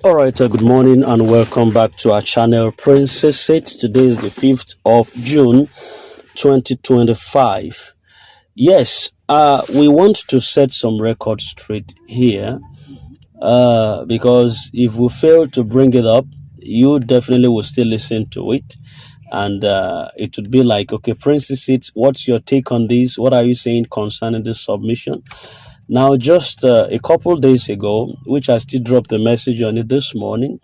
All right, good morning and welcome back to our channel Princess It. Today is the 5th of June 2025. Yes, we want to set some records straight here because if we fail to bring it up, you definitely will still listen to it. And it would be like, okay, Princess It, what's your take on this? What are you saying concerning this submission? Now, just a couple days ago, which I still dropped a message on it this morning,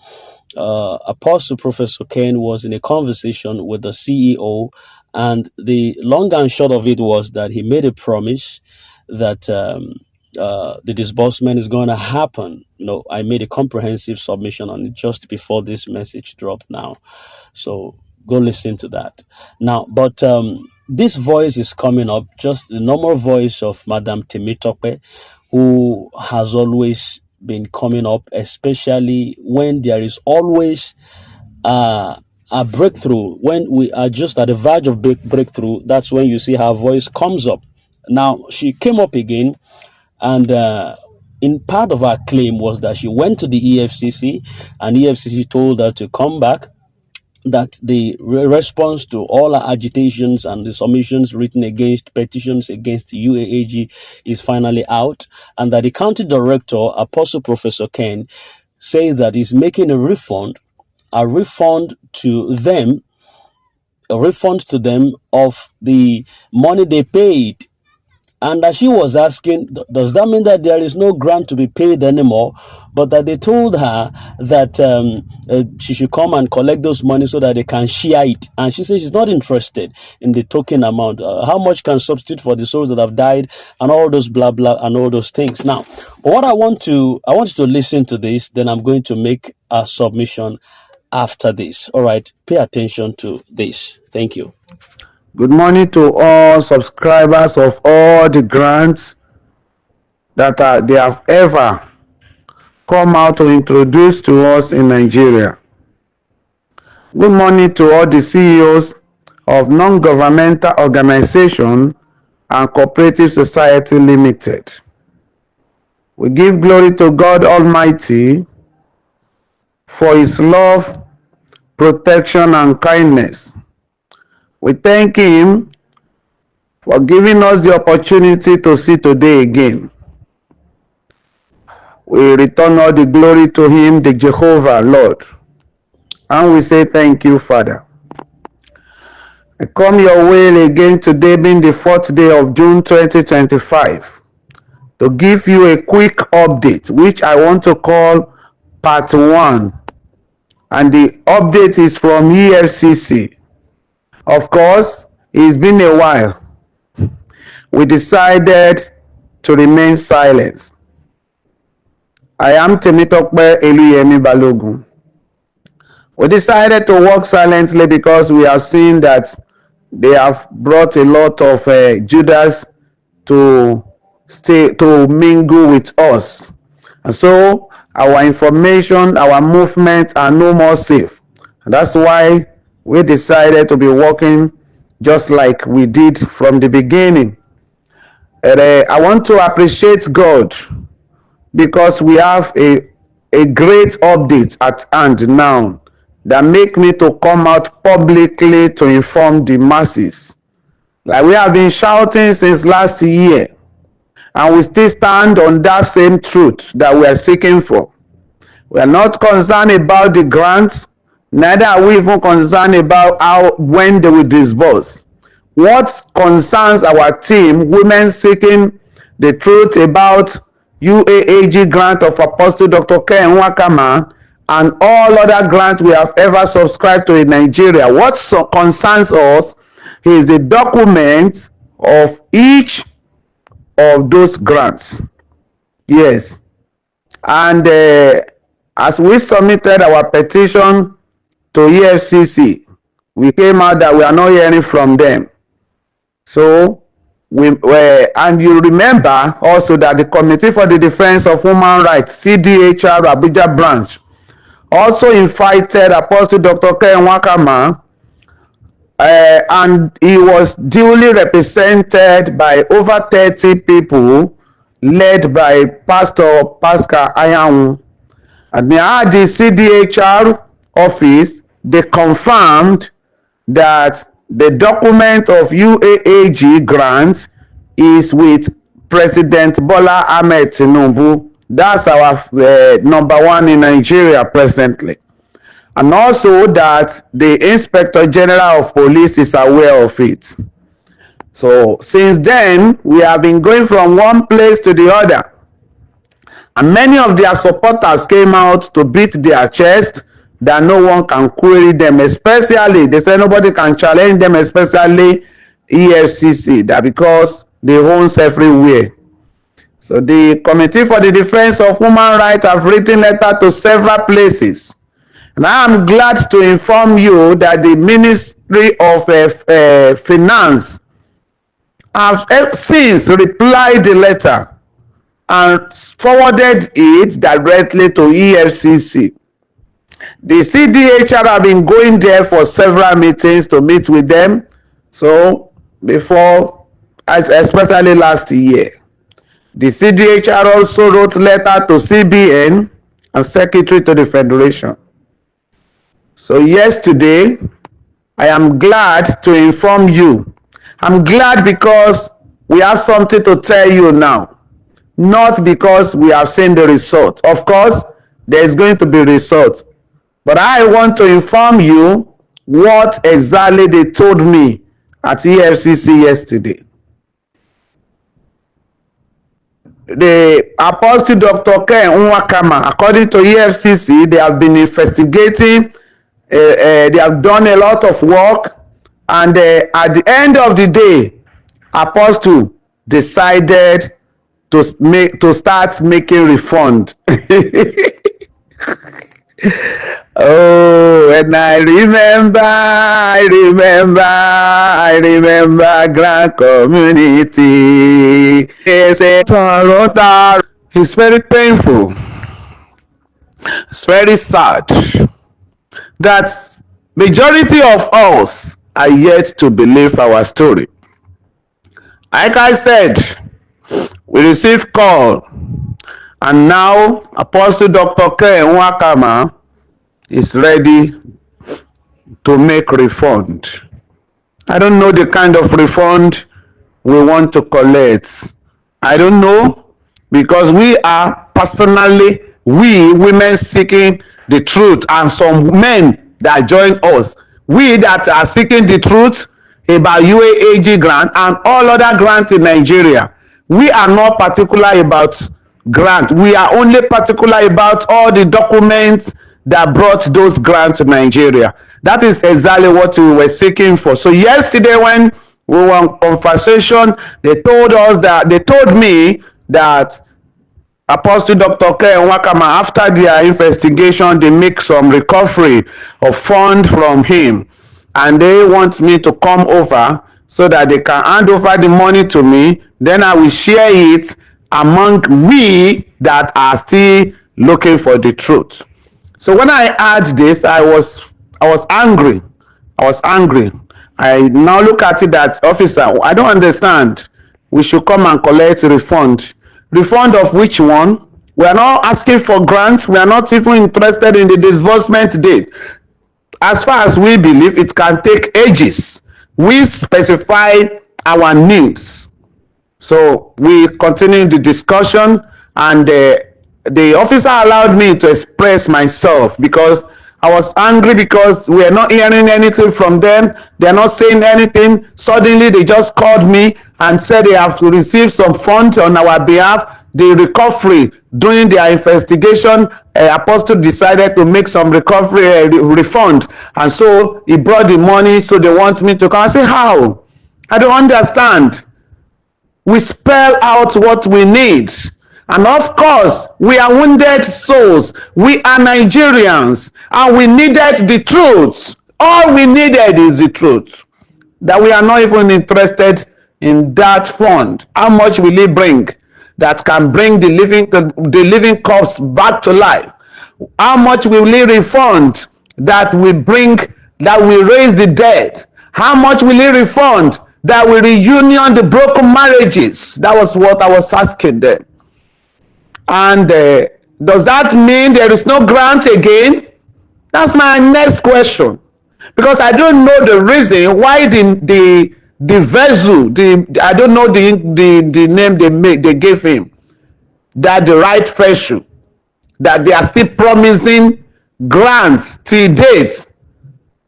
Apostle Professor Ken was in a conversation with the CEO, and the long and short of it was that he made a promise that the disbursement is going to happen. I made a comprehensive submission on it just before this message dropped now. So go listen to that. Now, but this voice is coming up, just the normal voice of Madam Timmy, who has always been coming up, especially when there is always a breakthrough. When we are just at the verge of breakthrough, that's when you see her voice comes up. Now, she came up again, and in part of her claim was that she went to the EFCC, and EFCC told her to come back, that the response to all our agitations and the submissions written against petitions against the UAAG is finally out, and that the county director, Apostle Professor Ken, says that he's making a refund to them, of the money they paid. And as she was asking, does that mean that there is no grant to be paid anymore? But that they told her that she should come and collect those money so that they can share it. And she says she's not interested in the token amount. How much can substitute for the souls that have died, and all those blah blah and all those things. Now, what I want you to listen to this. Then I'm going to make a submission after this. All right, pay attention to this. Thank you. Good morning to all subscribers of all the grants that they have ever come out to introduce to us in Nigeria. Good morning to all the CEOs of non-governmental organization and cooperative society limited. We give glory to God Almighty for his love, protection, and kindness. We thank him for giving us the opportunity to see today again. We return all the glory to him, the Jehovah Lord. And we say thank you, Father. I come your way again today, being the 4th day of June 2025, to give you a quick update, which I want to call part 1. And the update is from EFCC. Of course, it's been a while. We decided to remain silent. I am Temitope Eluyemi Balogun. We decided to work silently because we have seen that they have brought a lot of Judas to mingle with us, and so our information, our movement are no more safe. And that's why we decided to be working just like we did from the beginning. And I want to appreciate God because we have a great update at hand now that make me to come out publicly to inform the masses. Like we have been shouting since last year, and we still stand on that same truth that we are seeking for. We are not concerned about the grants, neither are we even concerned about when they will disburse. What concerns our team, women seeking the truth about UAAG grant of Apostle Dr. Ken Wakama and all other grants we have ever subscribed to in Nigeria. What concerns us is the document of each of those grants. Yes. And as we submitted our petition to EFCC, we came out that we are not hearing from them. So and you remember also that the Committee for the Defense of Human Rights, CDHR Abuja branch, also invited Apostle Dr. Ken Wakama, and he was duly represented by over 30 people led by Pastor Pascal Ayamu. And at the CDHR office, they confirmed that the document of UAAG grant is with President Bola Ahmed Tinubu. That's our number one in Nigeria presently. And also that the Inspector General of Police is aware of it. So since then, we have been going from one place to the other. And many of their supporters came out to beat their chest that no one can query them, especially, they say nobody can challenge them, especially EFCC, that because they own everywhere. So the Committee for the Defense of Human Rights have written letter to several places. And I am glad to inform you that the Ministry of Finance have since replied the letter and forwarded it directly to EFCC. The CDHR have been going there for several meetings to meet with them. So before, especially last year, the CDHR also wrote letter to CBN and Secretary to the Federation. So yesterday, I am glad to inform you. I'm glad because we have something to tell you now, not because we have seen the result. Of course, there is going to be result, but I want to inform you what exactly they told me at EFCC yesterday. The Apostle Dr. Ken Nwakama, according to EFCC, they have been investigating, they have done a lot of work, and at the end of the day, Apostle decided to start making refund. Oh, and I remember Grand Community. It's very painful. It's very sad that majority of us are yet to believe our story. Like I said, we received call, and now Apostle Dr. Ken Nwakama is ready to make refund. I don't know the kind of refund we want to collect. I don't know, because we are personally, we women seeking the truth, and some men that join us, we that are seeking the truth about UAAG grant and all other grants in Nigeria. We are not particular about grant. We are only particular about all the documents that brought those grants to Nigeria. That is exactly what we were seeking for. So yesterday when we were on conversation, they told me that Apostle Dr. Ken Nwakama, after their investigation, they make some recovery of fund from him, and they want me to come over so that they can hand over the money to me. Then I will share it among we that are still looking for the truth. So when I heard this, I was angry. I now look at it that, officer, I don't understand. We should come and collect refund. Refund of which one? We are not asking for grants. We are not even interested in the disbursement date. As far as we believe, it can take ages. We specify our needs. So we continue the discussion, and the officer allowed me to express myself because I was angry because we are not hearing anything from them. They are not saying anything. Suddenly they just called me and said they have received some funds on our behalf. The recovery, during their investigation, Apostle decided to make some recovery refund, and so he brought the money. So they want me to come. I say, how? I don't understand. We spell out what we need. And of course, we are wounded souls. We are Nigerians, and we needed the truth. All we needed is the truth. That we are not even interested in that fund. How much will it bring that can bring the living corpse back to life? How much will it refund that will raise the dead? How much will it refund that will reunion the broken marriages? That was what I was asking them. And Does that mean there is no grant again? That's my next question. Because I don't know the reason why the vessel, I don't know the name they gave him, that the right vessel, that they are still promising grants till date.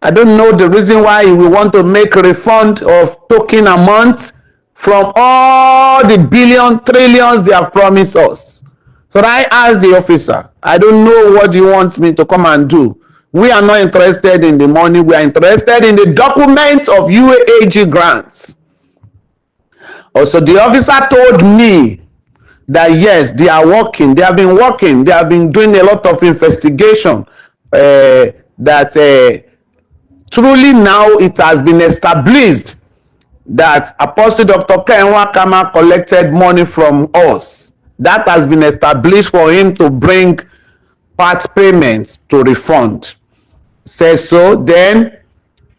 I don't know the reason why we want to make a refund of token amount from all the billion trillions they have promised us. So I asked the officer, I don't know what you want me to come and do. We are not interested in the money. We are interested in the documents of UAG grants. Also, the officer told me that yes, they are working. They have been working. They have been doing a lot of investigation. That truly now it has been established that Apostle Dr. Kenwa Kama collected money from us. That has been established for him to bring part payments to refund. Says so. Then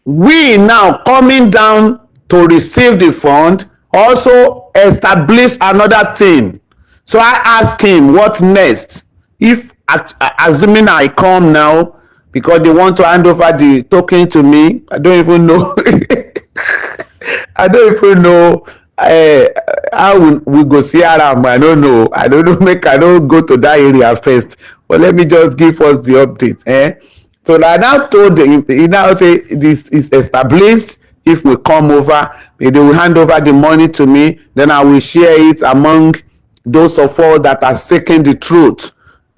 we now coming down to receive the fund also establish another thing. So I asked him what next. If assuming I come now because they want to hand over the token to me, I don't even know. I don't even know how we go see Aram. I don't know. I don't know. Make I don't go to that area first. But let me just give us the update. So I now told him, he now say this is established. If we come over, they will hand over the money to me. Then I will share it among those of us that are seeking the truth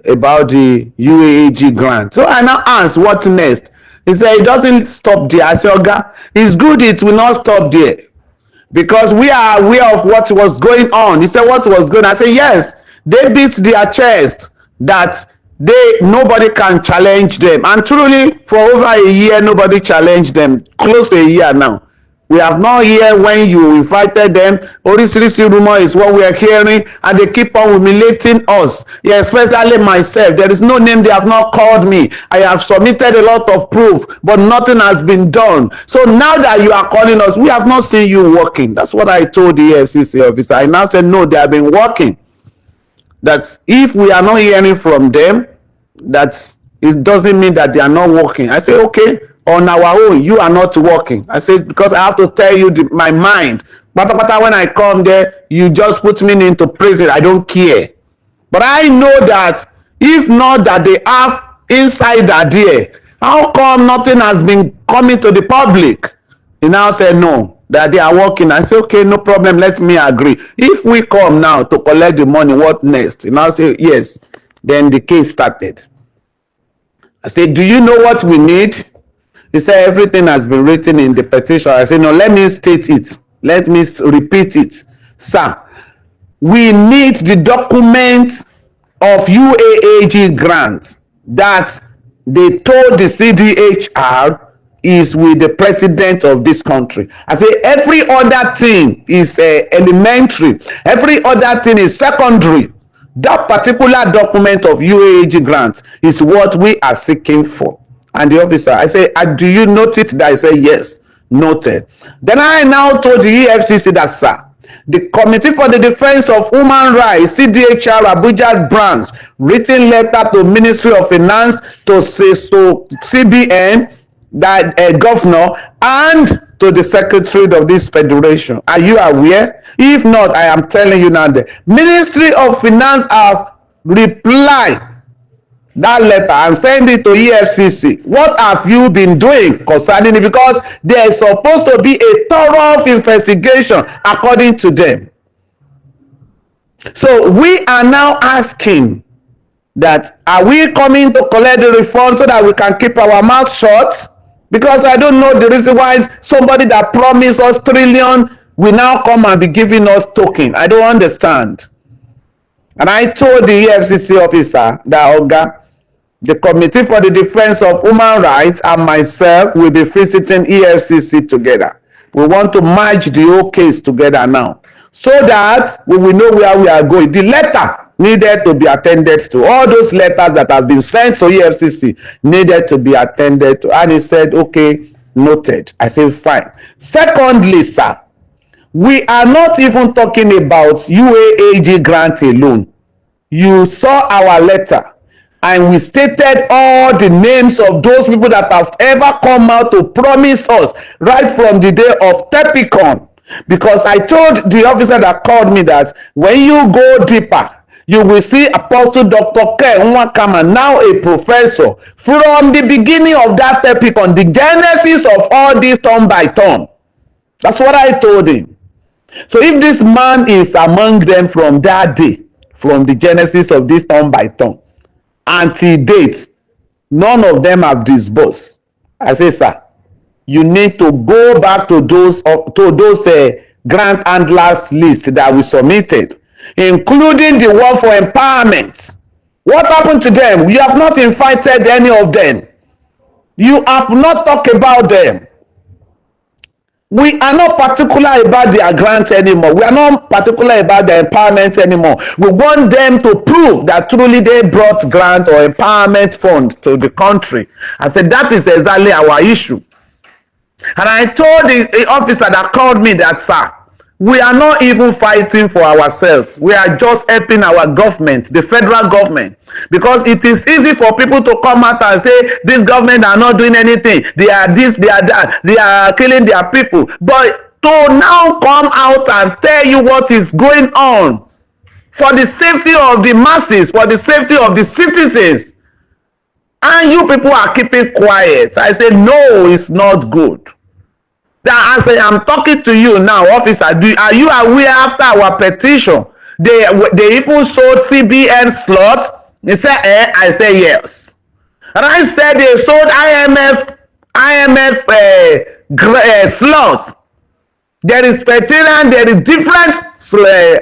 about the UAG grant. So I now asked, what next? He said it doesn't stop there. I said, Oga, it's good it will not stop there because we are aware of what was going on. He said, what was going on? I said, yes, they beat their chest that nobody can challenge them. And truly, for over a year, nobody challenged them. Close to a year now. We have not heard when you invited them. Orisirisi rumor is what we are hearing, and they keep on humiliating us. Yeah, especially myself. There is no name they have not called me. I have submitted a lot of proof, but nothing has been done. So now that you are calling us, we have not seen you working. That's what I told the FCC officer. I now said, no, they have been working. That if we are not hearing from them, that it doesn't mean that they are not working. I say, okay, on our own, you are not working. I said, because I have to tell you my mind. But when I come there, you just put me into prison. I don't care. But I know that if not that they have insider there, how come nothing has been coming to the public? He now said no, that they are working. I said, okay, no problem, let me agree. If we come now to collect the money, what next? He now said, yes. Then the case started. I said, do you know what we need? He said, everything has been written in the petition. I said, no, let me state it. Let me repeat it. Sir, we need the documents of UAAG grant that they told the CDHR is with the president of this country. I say every other thing is elementary. Every other thing is secondary. That particular document of UAAG grant is what we are seeking for. And the officer, I say, do you note it? That I say, yes, noted. Then I now told the EFCC that, sir, the Committee for the Defense of Human Rights, CDHR Abuja branch, written letter to Ministry of Finance, to CBN, that governor, and to the secretary of this federation. Are you aware? If not, I am telling you now, the Ministry of Finance have replied that letter and send it to EFCC. What have you been doing concerning it? Because there is supposed to be a thorough investigation according to them. So we are now asking that, are we coming to collect the refund so that we can keep our mouth shut? Because I don't know the reason why somebody that promised us trillion will now come and be giving us token. I don't understand. And I told the EFCC officer that, Oga, the Committee for the Defense of Human Rights and myself will be visiting EFCC together. We want to merge the whole case together now, so that we will know where we are going. The letter needed to be attended to. All those letters that have been sent to EFCC needed to be attended to. And he said, okay, noted. I said, fine. Secondly, sir, we are not even talking about UAAG grant alone. You saw our letter, and we stated all the names of those people that have ever come out to promise us right from the day of Tepicon. Because I told the officer that called me that when you go deeper, you will see Apostle Dr. K. Nwakama, now a professor, from the beginning of that Tepicon, the genesis of all this turn by turn. That's what I told him. So if this man is among them from that day, from the genesis of this turn by turn, until date, none of them have disbursed. I say, sir, you need to go back to those grant handlers list that we submitted, including the one for empowerment. What happened to them? You have not invited any of them. You have not talked about them. We are not particular about their grants anymore. We are not particular about their empowerment anymore. We want them to prove that truly they brought grant or empowerment fund to the country. I said that is exactly our issue. And I told the officer that called me that, sir, we are not even fighting for ourselves. We are just helping our government, the federal government. Because it is easy for people to come out and say, this government are not doing anything. They are this, they are that. They are killing their people. But to now come out and tell you what is going on for the safety of the masses, for the safety of the citizens, and you people are keeping quiet. I say, no, it's not good. That as I am talking to you now, officer, are you aware after our petition, they even sold CBN slots? He said, I said, yes. And I said they sold IMF slots. There is Peterian, there is different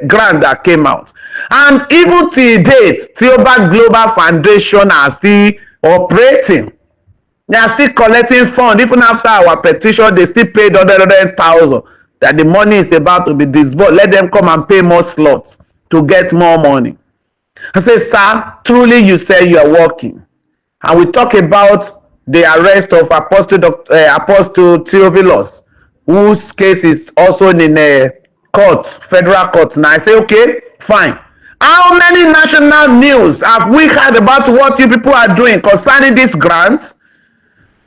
grant that came out. And even till date, Theobald Global Foundation are still operating. They are still collecting funds. Even after our petition, they still paid 100,000 that the money is about to be disbursed. Let them come and pay more slots to get more money. I say, sir, truly you say you are working. And we talk about the arrest of Apostle Theophilus, whose case is also in a court, federal court. Now I say, okay, fine. How many national news have we heard about what you people are doing concerning these grants?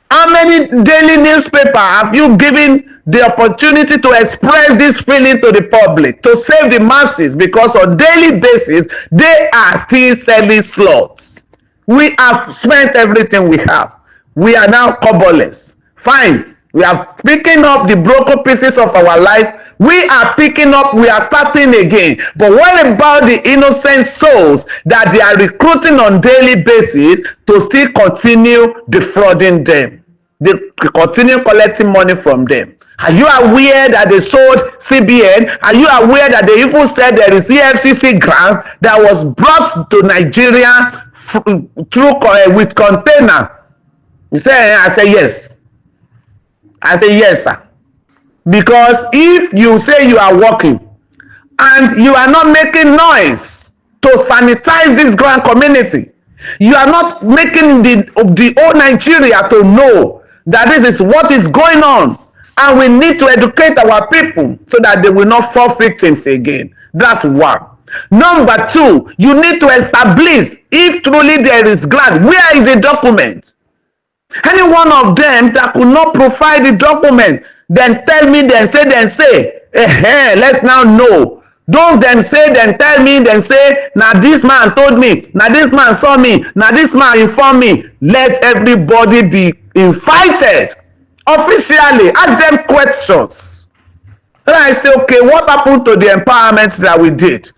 How many daily newspaper have you given the opportunity to express this feeling to the public, to save the masses? Because on daily basis, they are still selling slots. We have spent everything we have. We are now coverless. Fine. We are picking up the broken pieces of our life. We are picking up, we are starting again. But what about the innocent souls that they are recruiting on daily basis to still continue defrauding them? They continue collecting money from them. Are you aware that they sold CBN? Are you aware that they even said there is EFCC grant that was brought to Nigeria through with container? You say, I say yes. I say yes, sir. Because if you say you are working and you are not making noise to sanitize this grand community, you are not making the whole Nigeria to know that this is what is going on, and we need to educate our people so that they will not fall victims again. That's one. Number two, you need to establish if truly there is grant. Where is the document? Any one of them that could not provide the document, then tell me, then say, let's now know. Those then say, then tell me, then say, now this man told me, now this man saw me, now this man informed me. Let everybody be invited officially. Ask them questions. Then I say, okay, what happened to the empowerment that we did?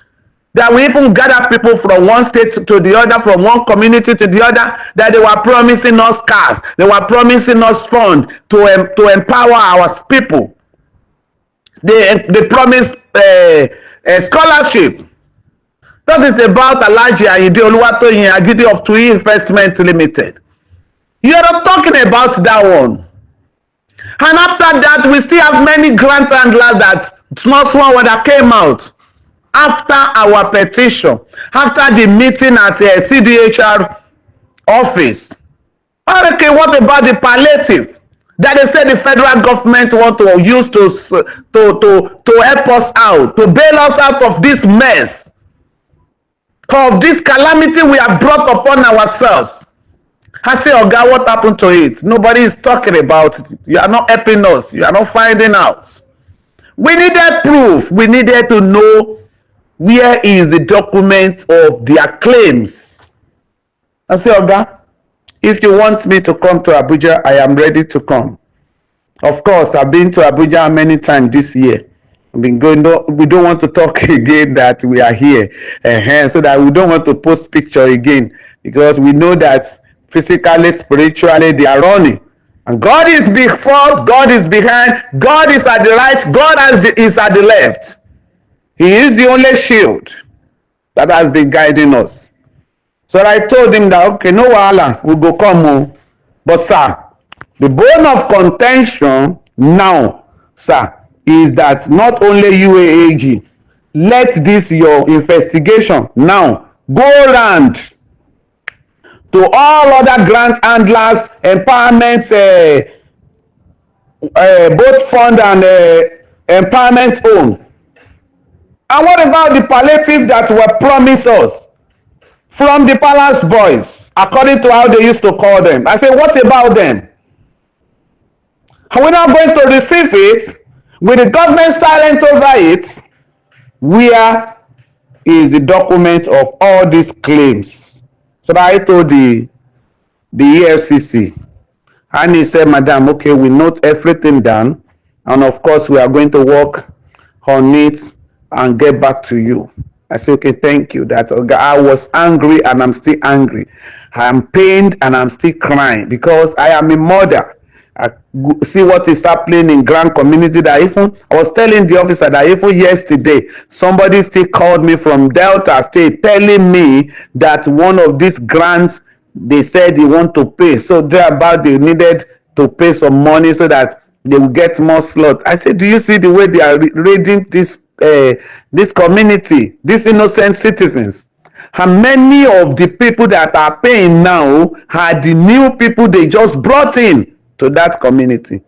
That we even gather people from one state to the other, from one community to the other, that they were promising us cars, they were promising us funds to empower our people. They promised a scholarship. That is about Alhaji Ayinde Oluwatoyin Agidi of Tui Investment Limited. You are not talking about that one. And after that, we still have many grant handlers that small that came out after our petition, after the meeting at CDHR office. Okay, what about the palliative that they said the federal government want to use to help us out, to bail us out of this mess? of this calamity we have brought upon ourselves. I say, oh God, what happened to it? Nobody is talking about it. You are not helping us. You are not finding out. We needed proof. We needed to know where is the document of their claims. I say, oh God, if you want me to come to Abuja, I am ready to come. Of course, I've been to Abuja many times this year. I've been going. We don't want to talk again that we are here, so that we don't want to post picture again, because we know that physically, spiritually, they are running. And God is before, God is behind, God is at the right, is at the left. He is the only shield that has been guiding us. So I told him that, okay, no wahala, we go come home. But sir, the bone of contention now, sir, is that not only UAAG, let this your investigation now go round to all other grant handlers, empowerment, both fund and empowerment own. And what about the palliative that were promised us from the palace boys, according to how they used to call them? I say, what about them? Are we not going to receive it with the government silent over it? Where is the document of all these claims? So I told the EFCC, and he said, Madam, okay, we note everything down, and of course we are going to work on it and get back to you. I said, okay, thank you. That I was angry and I'm still angry. I am pained and I'm still crying because I am a mother. I see what is happening in Grand Community. That even I was telling the officer that even yesterday somebody still called me from Delta State telling me that one of these grants they said they want to pay, so thereabout they needed to pay some money so that they will get more slot. I said, do you see the way they are raiding this community, these innocent citizens? And many of the people that are paying now are the new people they just brought in to that community.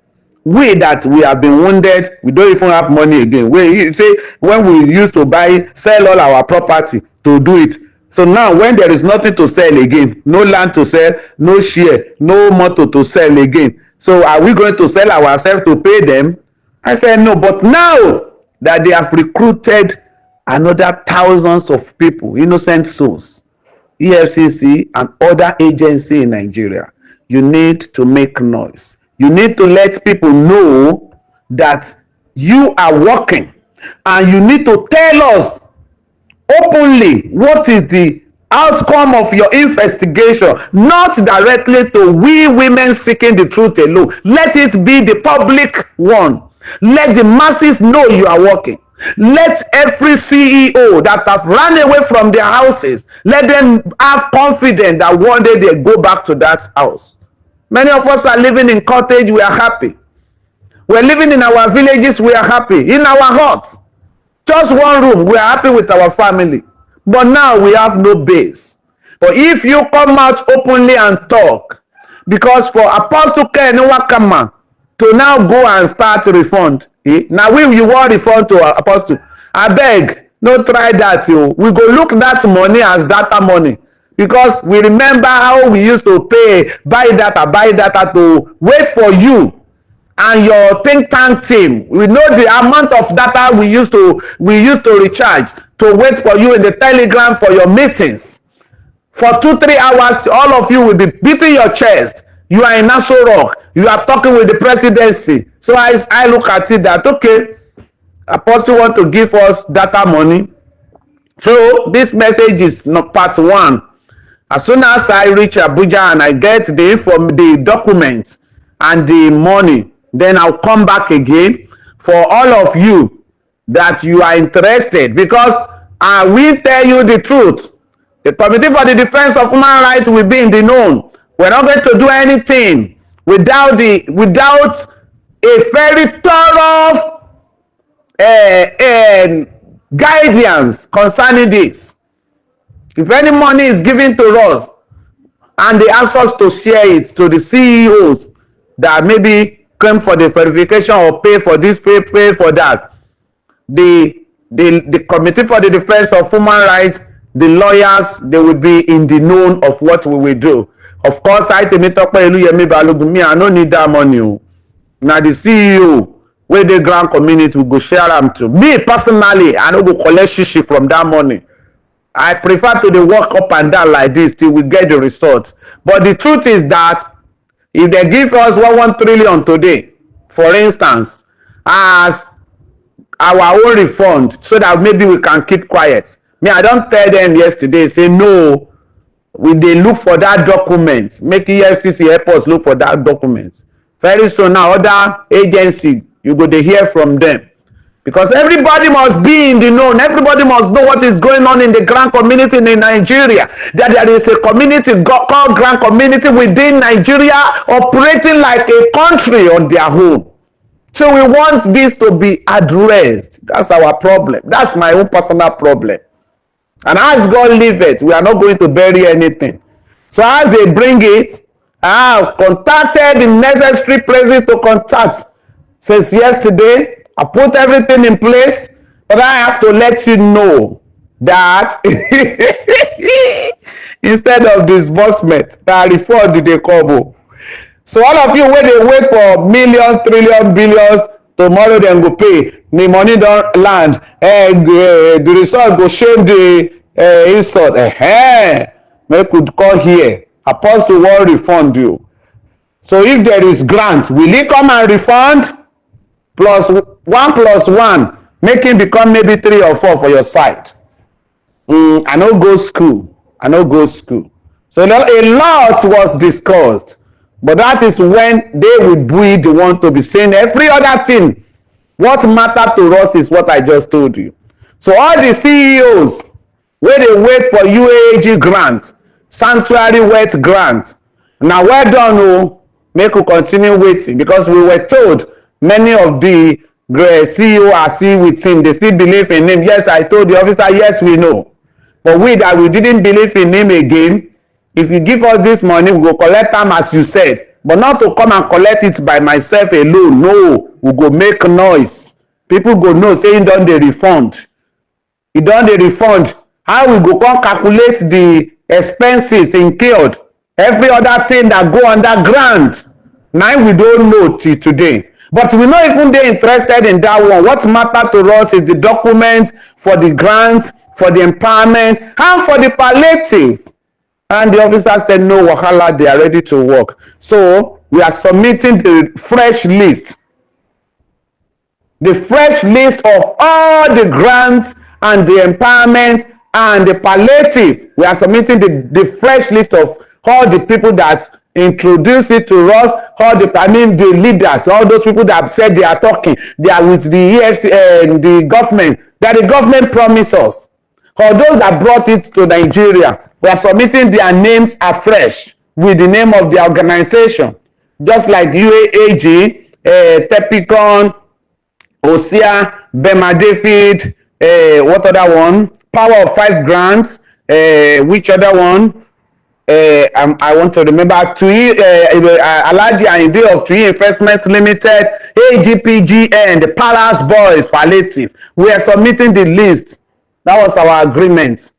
We that we have been wounded, we don't even have money again. We say when we used to sell all our property to do it. So now when there is nothing to sell again, no land to sell, no share, no motor to sell again, so are we going to sell ourselves to pay them? I said no. But now that they have recruited another thousands of people, innocent souls, EFCC and other agencies in Nigeria, you need to make noise. You need to let people know that you are working, and you need to tell us openly what is the outcome of your investigation, not directly to we women seeking the truth alone. Let it be the public one. Let the masses know you are working. Let every CEO that have run away from their houses, let them have confidence that one day they go back to that house. Many of us are living in cottage, we are happy. We're living in our villages, we are happy. In our huts, just one room, we are happy with our family. But now we have no base. But if you come out openly and talk, because for Apostle Ken Wakama to now go and start refund, now if you want refund to Apostle, I beg, no try that. We go look that money as data money. Because we remember how we used to pay, buy data to wait for you and your think tank team. We know the amount of data we used to recharge to wait for you in the Telegram for your meetings. For 2-3 hours, all of you will be beating your chest. You are in Nassau Rock. You are talking with the presidency. So I look at it that, okay, Apostle want to give us data money. So this message is not part one. As soon as I reach Abuja and I get the documents and the money, then I'll come back again for all of you that you are interested, because I will tell you the truth. The Committee for the Defense of Human Rights will be in the known. We're not going to do anything without a very thorough guidance concerning this. If any money is given to us and they ask us to share it to the CEOs that maybe came for the verification or pay for this, pay for that, the Committee for the Defense of Human Rights the lawyers, they will be in the known of what we will do. Of course, I Temitope Eluyemi Balogun, me, I no need that money. Now the CEO wey dey ground community we go share am to. Me personally, I no go collect shishi from that money. I prefer to dey work up and down like this till we get the result. But the truth is that if they give us 1 trillion today, for instance, as our own refund, so that maybe we can keep quiet. Me, I don tell them yesterday, say no, we dey look for that document. Make EFCC help us look for that document. Very soon now, other agency, you go dey hear from them. Because everybody must be in the known. Everybody must know what is going on in the grand community in Nigeria. That there is a community called grand community within Nigeria operating like a country on their own. So we want this to be addressed. That's our problem. That's my own personal problem. And as God leave it, we are not going to bury anything. So as they bring it, I have contacted the necessary places to contact. Since yesterday, I put everything in place, but I have to let you know that instead of disbursement, that refund they come. So all of you wey dey wait for millions, trillions, billions, tomorrow dem go pay. The money don land. The result go shame the insult. Make we call here. Apostle wan refund you. So if there is grant, will he come and refund? Plus 1+1, make him become maybe 3 or 4 for your side. I no go school. I no go school. So a lot was discussed. But that is when they will be the one to be saying every other thing. What matter to us is what I just told you. So all the CEOs, where they wait for UAG grant, sanctuary wet grant, now well done, oh, make we continue waiting, because we were told many of the CEO are still with him. They still believe in him. Yes, I told the officer, yes, we know. But we that we didn't believe in him again, if you give us this money, we go collect them as you said. But not to come and collect it by myself alone. No, we go make noise. People go know, saying don dey refund. E don dey refund. How we go come calculate the expenses incurred? Every other thing that go underground. Now we don't know till today. But we not even dey interested in that one. What matter to us is the document for the grant, for the empowerment, and for the palliative. And the officer said, no, wahala, they are ready to work. So we are submitting the fresh list. The fresh list of all the grants and the empowerment and the palliative. We are submitting the fresh list of all the people that introduce it to us, all the, the leaders, all those people that said they are talking, they are with the EFC, the government, that the government promised us. For those that brought it to Nigeria, we are submitting their names afresh with the name of the organization. Just like UAG, Tepicon, Osia, Bema David, what other one? Power of 5 grants, which other one? I want to remember Alaji Ayinde of Tui Investments Limited, AGPGN, the Palace Boys Palliative. We are submitting the list. That was our agreement.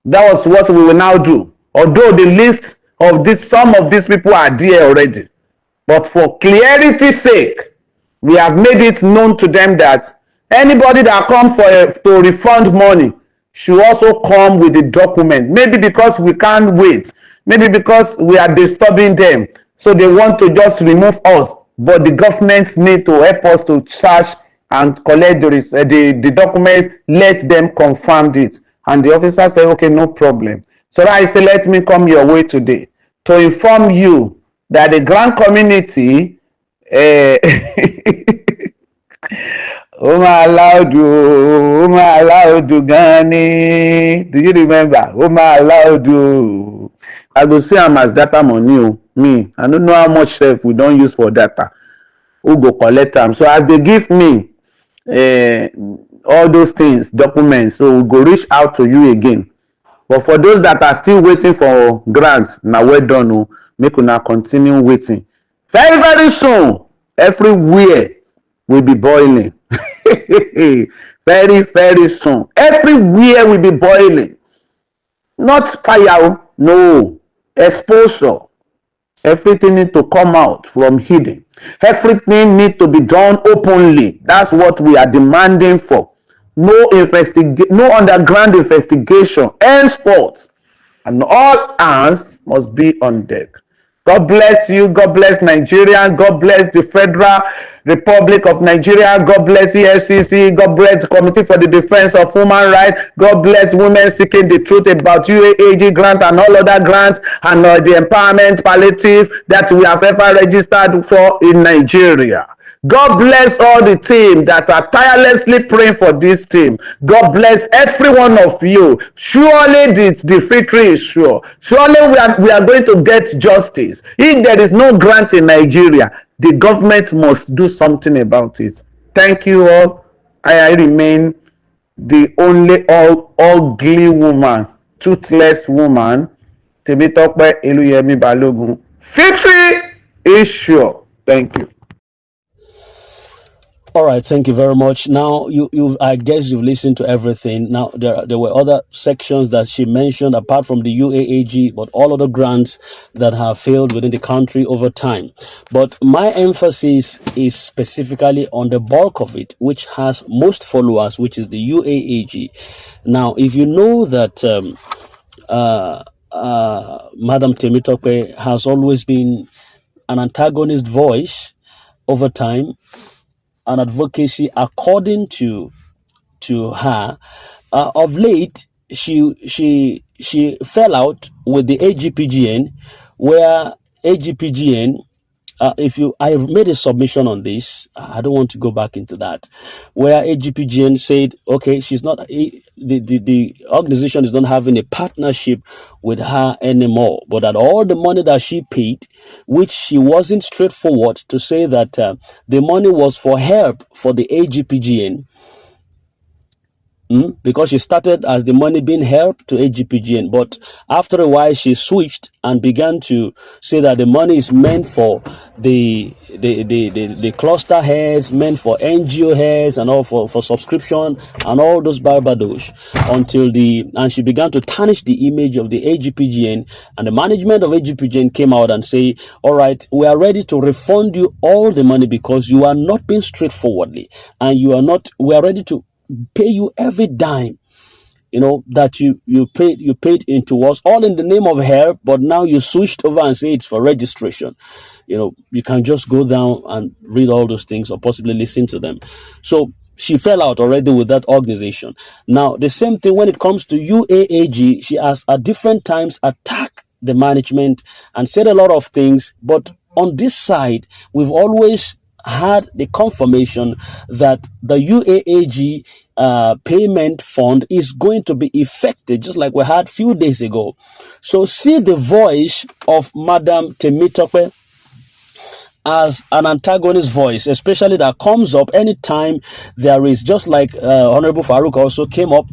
That was what we will now do. Although the list of this, some of these people are there already. But for clarity's sake, we have made it known to them that anybody that comes to refund money should also come with the document. Maybe because we can't wait. Maybe because we are disturbing them. So they want to just remove us. But the governments need to help us to search and collect the document. Let them confirm it. And the officer said, okay, no problem. So I say, let me come your way today to inform you that the grand community Oma Alaudu Gani. Do you remember? Oma Alaudu. I go see am as data money. Me, I don't know how much self we don't use for data. Who go collect them? So as they give me all those things, documents, so we go reach out to you again. But for those that are still waiting for grants, now well done. Make una continue waiting. Very, very soon, everywhere will be boiling. Very, very soon. Everywhere will be boiling. Not fire, no, exposure. Everything need to come out from hidden. Everything need to be done openly. That's what we are demanding for. No underground investigation. Henceforth, and all hands must be on deck. God bless you. God bless Nigeria. God bless the Federal Republic of Nigeria. God bless EFCC. God bless the Committee for the Defense of Human Rights. God bless women seeking the truth about UAAG grant and all other grants and the empowerment palliative that we have ever registered for in Nigeria. God bless all the team that are tirelessly praying for this team. God bless every one of you. Surely the victory is sure. Surely we are going to get justice. If there is no grant in Nigeria, the government must do something about it. Thank you all. I remain the only ugly woman, toothless woman, Temitope Eluyemi Balogun. Victory is sure. Thank you. All right, thank you very much. Now, I guess you've listened to everything. Now, there were other sections that she mentioned apart from the UAAG, but all other grants that have failed within the country over time. But my emphasis is specifically on the bulk of it, which has most followers, which is the UAAG. Now, if you know that Madam Temitope has always been an antagonist voice over time, an advocacy according to her. Of late, she fell out with the AGPGN, where AGPGN, if you, I have made a submission on this. I don't want to go back into that, where AGPGN said, okay, she's not the organization is not having a partnership with her anymore, but that all the money that she paid, which she wasn't straightforward to say that the money was for help for the AGPGN. Because she started as the money being helped to AGPGN, but after a while she switched and began to say that the money is meant for the cluster heads, meant for NGO heads, and all for subscription and all those barbados, and she began to tarnish the image of the AGPGN, and the management of AGPGN came out and say, all right, we are ready to refund you all the money because you are not being straightforwardly, and we are ready to pay you every dime, that you paid into us, all in the name of help, but now you switched over and say it's for registration. You can just go down and read all those things or possibly listen to them. So she fell out already with that organization. Now the same thing when it comes to UAAG. She has at different times attacked the management and said a lot of things, but on this side we've always had the confirmation that the UAAG payment fund is going to be effective, just like we had few days ago. So see the voice of Madam Temitope as an antagonist voice, especially that comes up anytime there is, just like Honorable Farouk also came up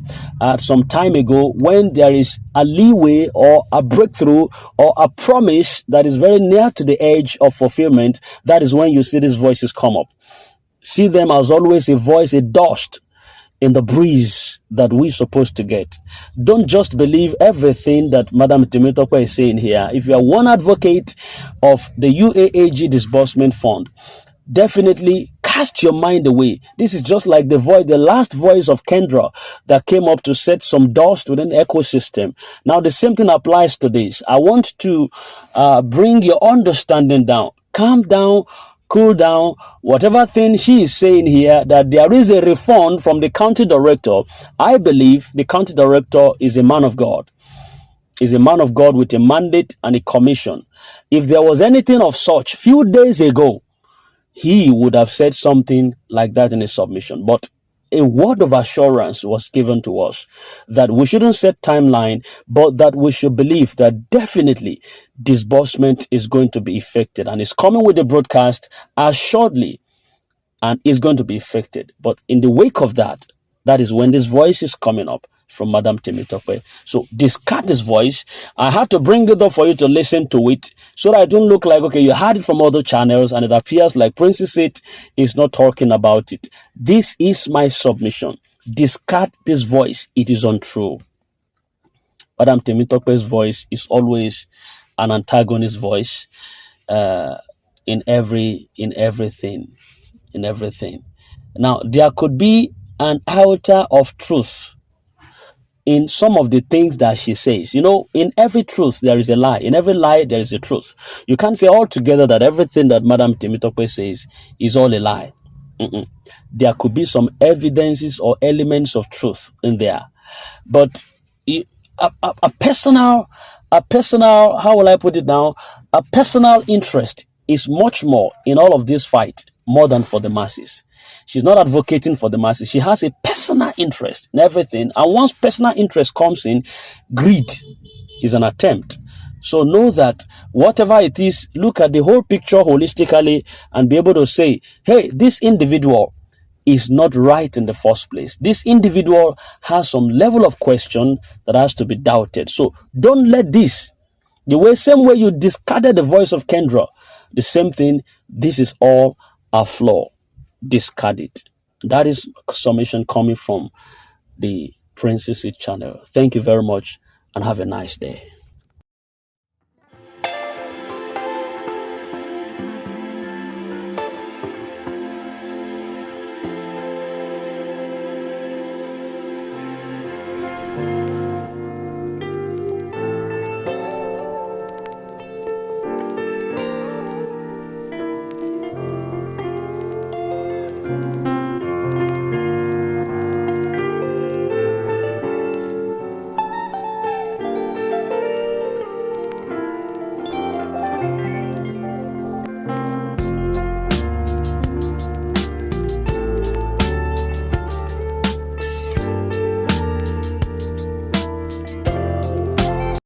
some time ago, when there is a leeway or a breakthrough or a promise that is very near to the edge of fulfillment. That is when you see these voices come up. See them as always a voice, a dust in the breeze that we're supposed to get. Don't just believe everything that Madam Temitope is saying here. If you are one advocate of the UAAG disbursement fund, definitely cast your mind away. This is just like the last voice of Kendra that came up to set some dust within the ecosystem. Now the same thing applies to this. I want to bring your understanding down. Calm down, cool down. Whatever thing she is saying here, that there is a refund from the county director. I believe the county director is a man of God. Is a man of God with a mandate and a commission. If there was anything of such few days ago, he would have said something like that in his submission. But a word of assurance was given to us that we shouldn't set timeline, but that we should believe that definitely disbursement is going to be effected and is coming with the broadcast assuredly and is going to be effected. But in the wake of that, that is when this voice is coming up from Madam Temitope. So discard this voice. I have to bring it up for you to listen to it so that I don't look like, okay, you heard it from other channels and it appears like Princess It is not talking about it. This is my submission. Discard this voice. It is untrue. Madam Temitope's voice is always an antagonist voice uh, in everything. Now there could be an altar of truth in some of the things that she says. You know, in every truth there is a lie. In every lie there is a truth. You can't say altogether that everything that Madam Temitope says is all a lie. Mm-mm. There could be some evidences or elements of truth in there, but a, a personal, how will I put it now? A personal interest is much more in all of this fight more than for the masses. She's not advocating for the masses. She has a personal interest in everything. And once personal interest comes in, greed is an attempt. So know that whatever it is, look at the whole picture holistically and be able to say, hey, this individual is not right in the first place. This individual has some level of question that has to be doubted. So don't let this, same way you discarded the voice of Kendra, the same thing, this is all a flaw. Discard it. That is summation coming from the Princess channel. Thank you very much and have a nice day.